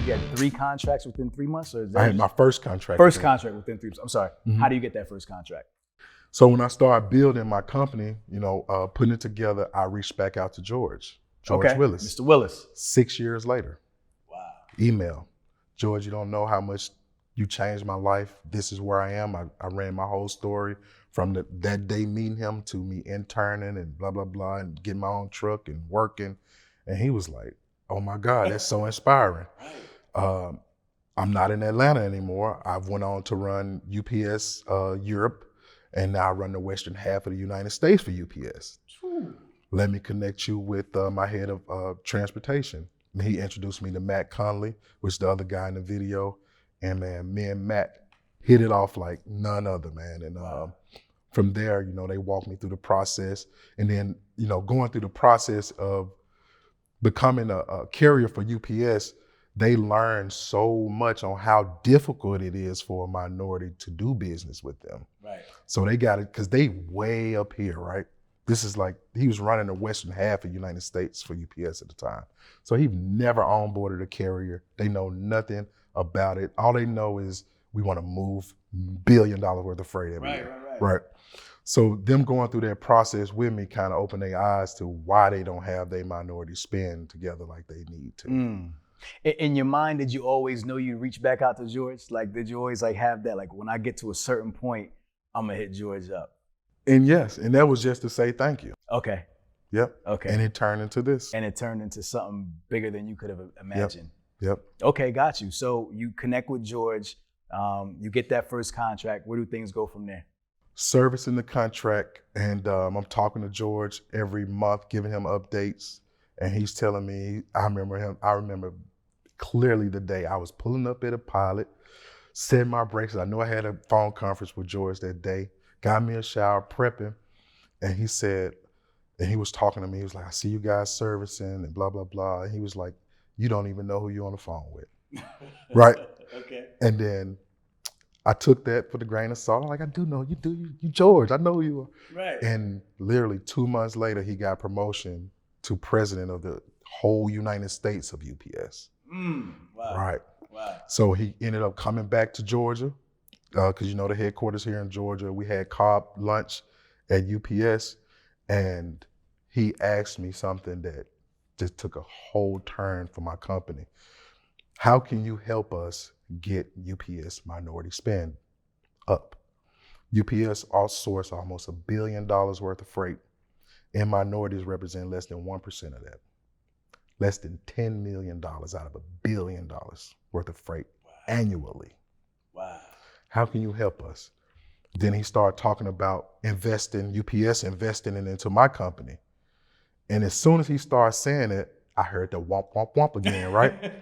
you had 3 contracts within 3 months, or is that I had my first contract. first contract within 3 months? I'm sorry. Mm-hmm. How do you get that first contract? So when I started building my company, putting it together, I reached back out to George Willis. Mr. Willis. 6 years later. Wow. Email. George, you don't know how much you changed my life. This is where I am. I ran my whole story from that day meeting him to me interning and blah, blah, blah, and getting my own truck and working. And he was like, oh my God, that's so inspiring. I'm not in Atlanta anymore. I've went on to run UPS Europe, and now I run the western half of the United States for UPS. True. Let me connect you with my head of transportation. And he introduced me to Matt Conley, which is the other guy in the video. And man, me and Matt hit it off like none other, man. And from there, they walked me through the process. And then, going through the process of becoming a carrier for UPS, they learned so much on how difficult it is for a minority to do business with them. Right. So they got it, because they way up here, right? This is like, he was running the western half of the United States for UPS at the time. So he never onboarded a carrier. They know nothing about it. All they know is we want to move $1 billion worth of freight every year. Right. So them going through that process with me kind of opened their eyes to why they don't have their minority spend together like they need to. In your mind, did you always know you'd reach back out to George? Like, did you always have that, like, when I get to a certain point, I'm gonna hit George up? And yes, and that was just to say thank you. Okay. Yep. Okay. And it turned into this. And it turned into something bigger than you could have imagined. Yep. Okay, got you. So you connect with George, you get that first contract. Where do things go from there? Servicing the contract, and I'm talking to George every month, giving him updates, and he's telling me, I remember clearly the day I was pulling up at a pilot, setting my brakes. I know I had a phone conference with George that day, got me a shower, prepping, and he said, and he was talking to me, he was like, I see you guys servicing and blah, blah, blah. And he was like, you don't even know who you're on the phone with. Right? Okay. And then I took that for the grain of salt. I'm like, I do know you, you George, I know you are. Right. And literally 2 months later, he got promotion to president of the whole United States of UPS. Wow. Right. Wow. So he ended up coming back to Georgia, because the headquarters here in Georgia, we had Cobb lunch at UPS, and he asked me something that just took a whole turn for my company. How can you help us get UPS minority spend up? UPS outsourced almost $1 billion worth of freight, and minorities represent less than 1% of that. Less than $10 million out of $1 billion worth of freight annually. Wow. How can you help us? Then he started talking about UPS investing into my company. And as soon as he started saying it, I heard the womp, womp, womp again, right?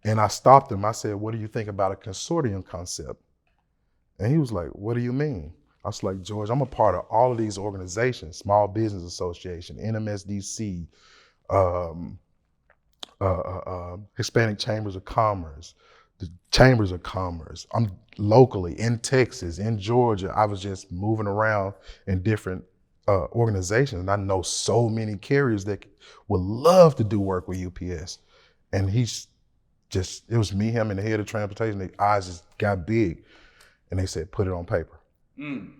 And I stopped him. I said, what do you think about a consortium concept? And he was like, what do you mean? I was like, George, I'm a part of all of these organizations, Small Business Association, NMSDC, Hispanic Chambers of Commerce, the Chambers of Commerce. I'm locally in Texas, in Georgia. I was just moving around in different organizations. And I know so many carriers that would love to do work with UPS. And it was me, him, and the head of transportation. Their eyes just got big. And they said, put it on paper. And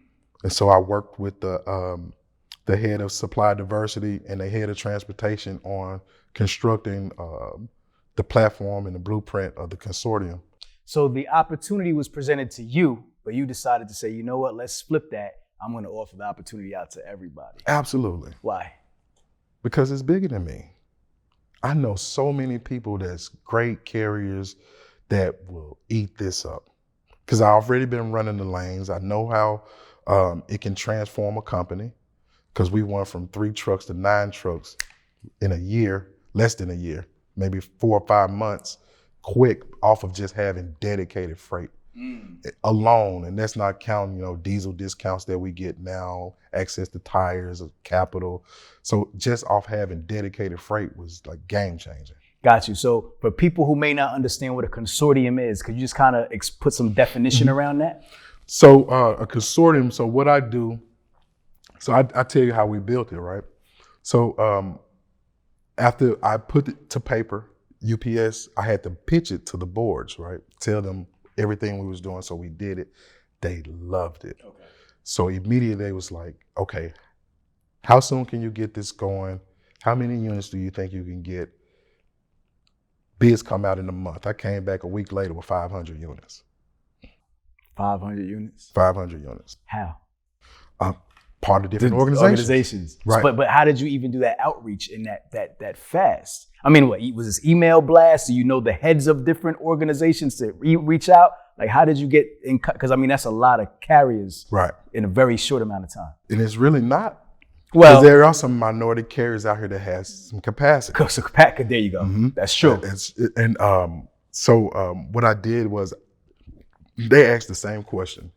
so I worked with the head of supply diversity and the head of transportation on constructing the platform and the blueprint of the consortium. So the opportunity was presented to you, but you decided to say, you know what, let's flip that. I'm going to offer the opportunity out to everybody. Absolutely. Why? Because it's bigger than me. I know so many people that's great carriers that will eat this up. Because I've already been running the lanes. I know how it can transform a company, because we went from 3 trucks to 9 trucks in a year, less than a year, maybe 4 or 5 months, quick, off of just having dedicated freight alone. And that's not counting, diesel discounts that we get now, access to tires, capital. So just off having dedicated freight was like game changing. Got you. So for people who may not understand what a consortium is, could you just kind of put some definition around that? So a consortium, so what I do, so I tell you how we built it, right? So after I put it to paper, UPS, I had to pitch it to the boards, right? Tell them everything we was doing, so we did it. They loved it. Okay. So immediately they was like, okay, how soon can you get this going? How many units do you think you can get? Bids come out in a month. I came back a week later with 500 units. 500 units? 500 units. How? Part of different organizations. Right. But how did you even do that outreach in that fast? I mean, what was this email blast? Do you know the heads of different organizations to reach out? Like, how did you get in? Because I mean, that's a lot of carriers, right, in a very short amount of time. And it's really not. Well, there are some minority carriers out here that has some capacity. So there you go. Mm-hmm. That's true. What I did was, they asked the same question,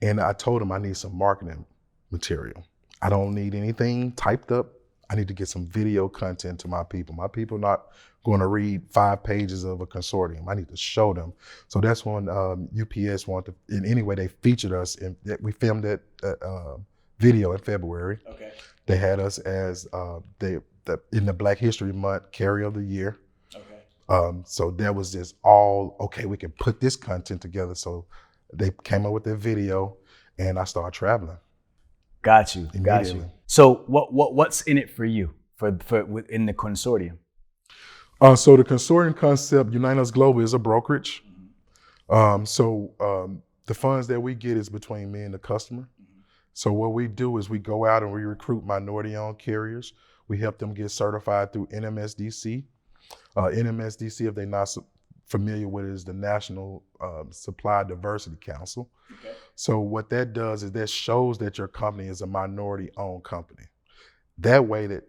and I told them I need some marketing material. I don't need anything typed up. I need to get some video content to my people. My people not going to read 5 pages of a consortium. I need to show them. So that's when UPS wanted to, in any way they featured us. We filmed that video in February. Okay. They had us as in the Black History Month Carrier of the Year. Okay. So that was just all, okay, we can put this content together. So they came up with their video, and I started traveling. Got you. So what's in it for you for in the consortium? So the consortium concept, Unite Us Global, is a brokerage. The funds that we get is between me and the customer. So what we do is we go out and we recruit minority-owned carriers. We help them get certified through NMSDC. NMSDC, if they're not familiar with it, is the National Supply Diversity Council. Okay. So what that does is that shows that your company is a minority-owned company. That way that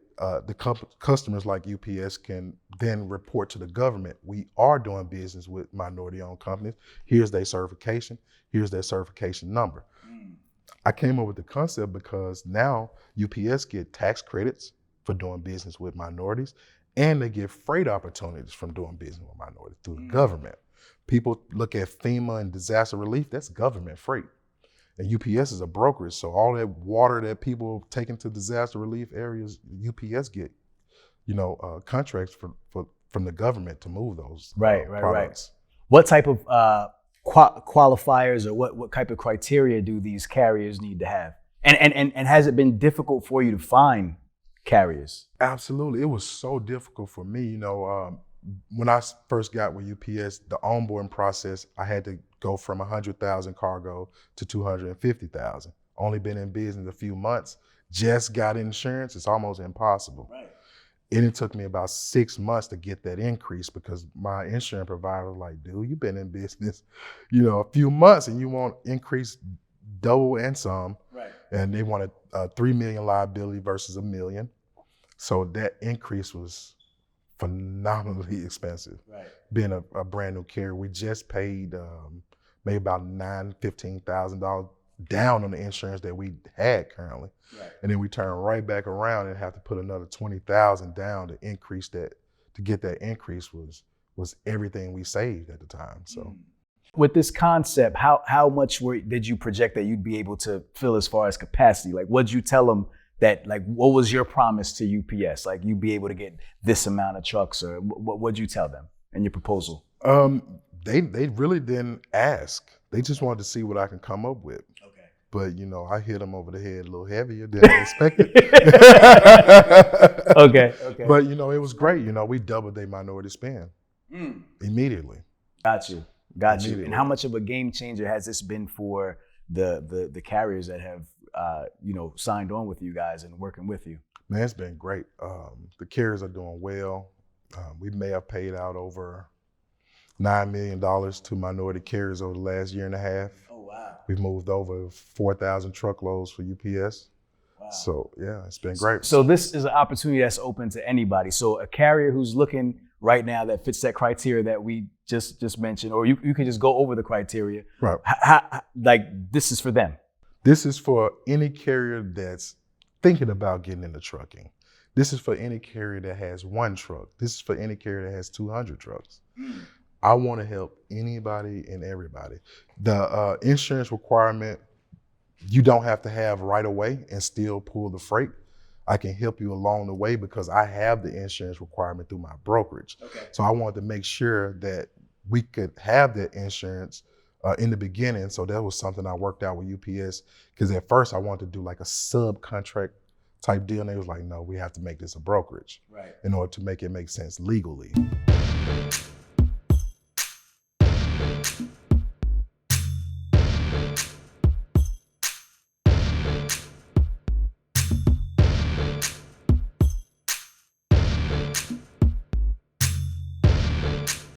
the customers like UPS can then report to the government, we are doing business with minority-owned companies. Here's their certification. Here's their certification number. I came up with the concept because now UPS get tax credits for doing business with minorities, and they get freight opportunities from doing business with minorities through the government. People look at FEMA and disaster relief, that's government freight. And UPS is a brokerage, so all that water that people taking to disaster relief areas, UPS get, contracts from the government to move those products. What type of qualifiers or what type of criteria do these carriers need to have? And has it been difficult for you to find carriers? Absolutely. It was so difficult for me. When I first got with UPS, the onboarding process, I had to go from 100,000 cargo to 250,000. Only been in business a few months, just got insurance. It's almost impossible. Right. And it took me about 6 months to get that increase because my insurance provider was like, dude, you've been in business, a few months and you want increase double and some. Right. And they wanted 3 million liability versus $1 million. So that increase was phenomenally expensive. Right. Being a brand new carrier, we just paid maybe about $15,000 down on the insurance that we had currently. Right. And then we turn right back around and have to put another $20,000 down to increase that. To get that increase was everything we saved at the time. So, with this concept, how much did you project that you'd be able to fill as far as capacity? Like, what'd you tell them that, like, what was your promise to UPS? Like, you'd be able to get this amount of trucks, or what'd you tell them in your proposal? They really didn't ask. They just wanted to see what I can come up with. Okay. But I hit them over the head a little heavier than I expected. Okay. But it was great. We doubled their minority spend immediately. Got you. And how much of a game changer has this been for the carriers that have signed on with you guys and working with you? Man, it's been great. The carriers are doing well. We may have paid out over $9 million to minority carriers over the last year and a half. Oh, wow. We've moved over 4,000 truckloads for UPS. Wow. So, yeah, it's been great. So this is an opportunity that's open to anybody. So a carrier who's looking right now that fits that criteria that we just mentioned, or you can just go over the criteria. Right. This is for them. This is for any carrier that's thinking about getting into trucking. This is for any carrier that has 1 truck. This is for any carrier that has 200 trucks. I want to help anybody and everybody. The insurance requirement, you don't have to have right away and still pull the freight. I can help you along the way because I have the insurance requirement through my brokerage. Okay. So I wanted to make sure that we could have that insurance in the beginning. So that was something I worked out with UPS, because at first I wanted to do like a subcontract type deal. And they was like, no, we have to make this a brokerage Right. in order to make it make sense legally.